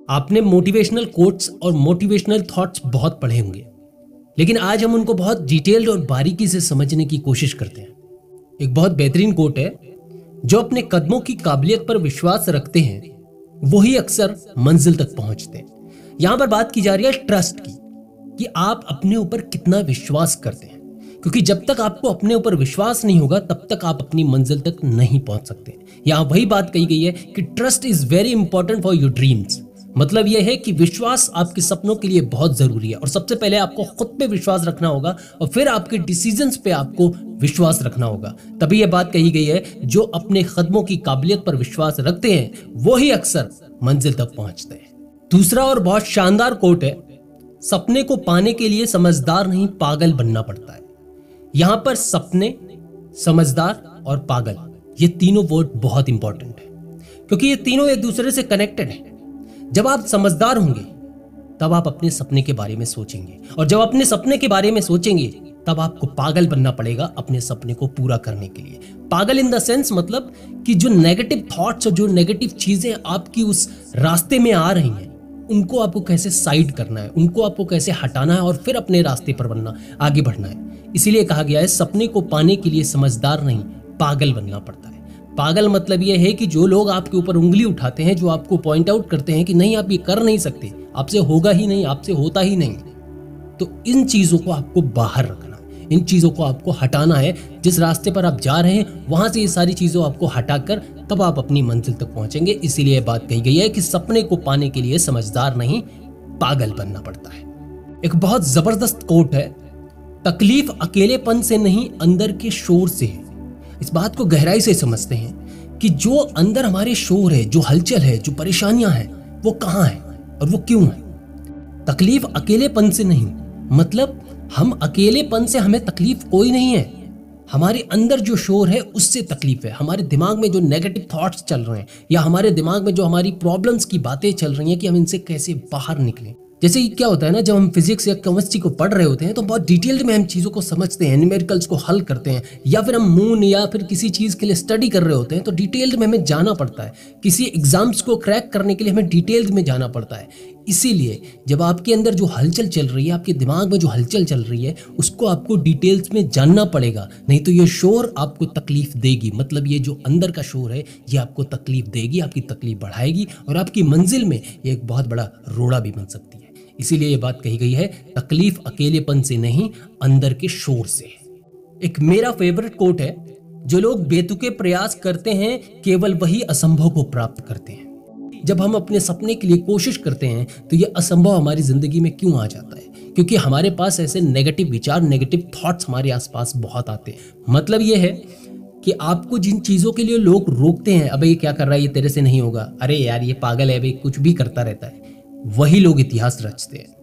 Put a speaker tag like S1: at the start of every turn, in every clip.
S1: आपने motivational quotes और motivational thoughts बहुत पढ़े होंगे, लेकिन आज हम उनको बहुत डिटेल्ड और बारीकी से समझने की कोशिश करते हैं। एक बहुत बेहतरीन कोट है, जो अपने कदमों की काबिलियत पर विश्वास रखते हैं वही अक्सर मंजिल तक पहुंचते हैं। यहां पर बात की जा रही है ट्रस्ट की, कि आप अपने ऊपर कितना विश्वास करते हैं, क्योंकि जब तक आपको अपने ऊपर विश्वास नहीं होगा तब तक आप अपनी मंजिल तक नहीं पहुंच सकते। यहां वही बात कही गई है कि trust is very important for your dreams. मतलब यह है कि विश्वास आपके सपनों के लिए बहुत जरूरी है, और सबसे पहले आपको खुद पे विश्वास रखना होगा और फिर आपके डिसीजंस पे आपको विश्वास रखना होगा। तभी यह बात कही गई है, जो अपने कदमों की काबिलियत पर विश्वास रखते हैं वही अक्सर मंजिल तक पहुंचते हैं। दूसरा और बहुत शानदार कोट है, सपने को पाने के लिए समझदार नहीं पागल बनना पड़ता है। यहां पर सपने, समझदार और पागल, ये तीनों वर्ड बहुत इंपॉर्टेंट है, क्योंकि ये तीनों एक दूसरे से कनेक्टेड है। जब आप समझदार होंगे तब आप अपने सपने के बारे में सोचेंगे, और जब अपने सपने के बारे में सोचेंगे तब आपको पागल बनना पड़ेगा अपने सपने को पूरा करने के लिए। पागल इन द सेंस मतलब कि जो नेगेटिव थॉट्स और जो नेगेटिव चीजें आपकी उस रास्ते में आ रही हैं, उनको आपको कैसे साइड करना है, उनको आपको कैसे हटाना है और फिर अपने रास्ते पर बनना, आगे बढ़ना है। इसीलिए कहा गया है, सपने को पाने के लिए समझदार नहीं पागल बनना पड़ता है। पागल मतलब यह है कि जो लोग आपके ऊपर उंगली उठाते हैं, जो आपको पॉइंट आउट करते हैं कि नहीं आप ये कर नहीं सकते, आपसे होगा ही नहीं, आपसे होता ही नहीं, तो इन चीजों को आपको बाहर रखना, इन चीजों को आपको हटाना है। जिस रास्ते पर आप जा रहे हैं वहां से ये सारी चीजों आपको हटाकर तब आप अपनी मंजिल तक पहुंचेंगे। इसीलिए बात कही गई है कि सपने को पाने के लिए समझदार नहीं पागल बनना पड़ता है। एक बहुत जबरदस्त कोट है, तकलीफ अकेलेपन से नहीं अंदर के शोर से है। इस बात को गहराई से समझते हैं कि जो अंदर हमारे शोर है, जो हलचल है, जो परेशानियां हैं, वो कहां है और वो क्यों है। तकलीफ अकेलेपन से नहीं, मतलब हम अकेलेपन से हमें तकलीफ कोई नहीं है, हमारे अंदर जो शोर है उससे तकलीफ है। हमारे दिमाग में जो नेगेटिव थॉट्स चल रहे हैं, या हमारे दिमाग में जो हमारी प्रॉब्लम्स की बातें चल रही हैं कि हम इनसे कैसे बाहर निकलें। जैसे क्या होता है ना, जब हम फिजिक्स या केमिस्ट्री को पढ़ रहे होते हैं तो बहुत डिटेल्ड में हम चीज़ों को समझते हैं, न्यूमेरिकल्स को हल करते हैं, या फिर हम मून या फिर किसी चीज़ के लिए स्टडी कर रहे होते हैं तो डिटेल्ड में हमें जाना पड़ता है। किसी एग्जाम्स को क्रैक करने के लिए हमें डिटेल्ड में जाना पड़ता है। इसीलिए जब आपके अंदर जो हलचल चल रही है, आपके दिमाग में जो हलचल चल रही है, उसको आपको डिटेल्स में जानना पड़ेगा, नहीं तो ये शोर आपको तकलीफ देगी। मतलब ये जो अंदर का शोर है ये आपको तकलीफ देगी, आपकी तकलीफ बढ़ाएगी और आपकी मंजिल में ये एक बहुत बड़ा रोड़ा भी बन सकती है। इसीलिए ये बात कही गई है, तकलीफ अकेलेपन से नहीं अंदर के शोर से है। एक मेरा फेवरेट कोट है, जो लोग बेतुके प्रयास करते हैं केवल वही असंभव को प्राप्त करते हैं। जब हम अपने सपने के लिए कोशिश करते हैं तो ये असंभव हमारी जिंदगी में क्यों आ जाता है, क्योंकि हमारे पास ऐसे नेगेटिव विचार, नेगेटिव थॉट्स हमारे आसपास बहुत आते हैं। मतलब ये है कि आपको जिन चीजों के लिए लोग रोकते हैं, अबे ये क्या कर रहा है, ये तेरे से नहीं होगा, अरे यार ये पागल है, अबे कुछ भी करता रहता है, वही लोग इतिहास रचते हैं,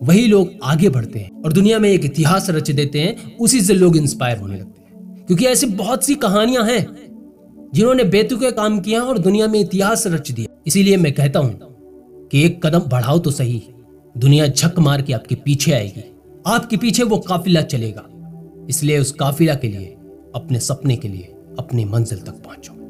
S1: वही लोग आगे बढ़ते हैं और दुनिया में एक इतिहास रच देते हैं। उसी से लोग इंस्पायर होने लगते हैं, क्योंकि ऐसी बहुत सी कहानियां हैं जिन्होंने बेतुके काम किया और दुनिया में इतिहास रच दिया। इसीलिए मैं कहता हूं कि एक कदम बढ़ाओ तो सही, दुनिया झक मार के आपके पीछे आएगी, आपके पीछे वो काफिला चलेगा। इसलिए उस काफिला के लिए, अपने सपने के लिए अपनी मंजिल तक पहुंचो।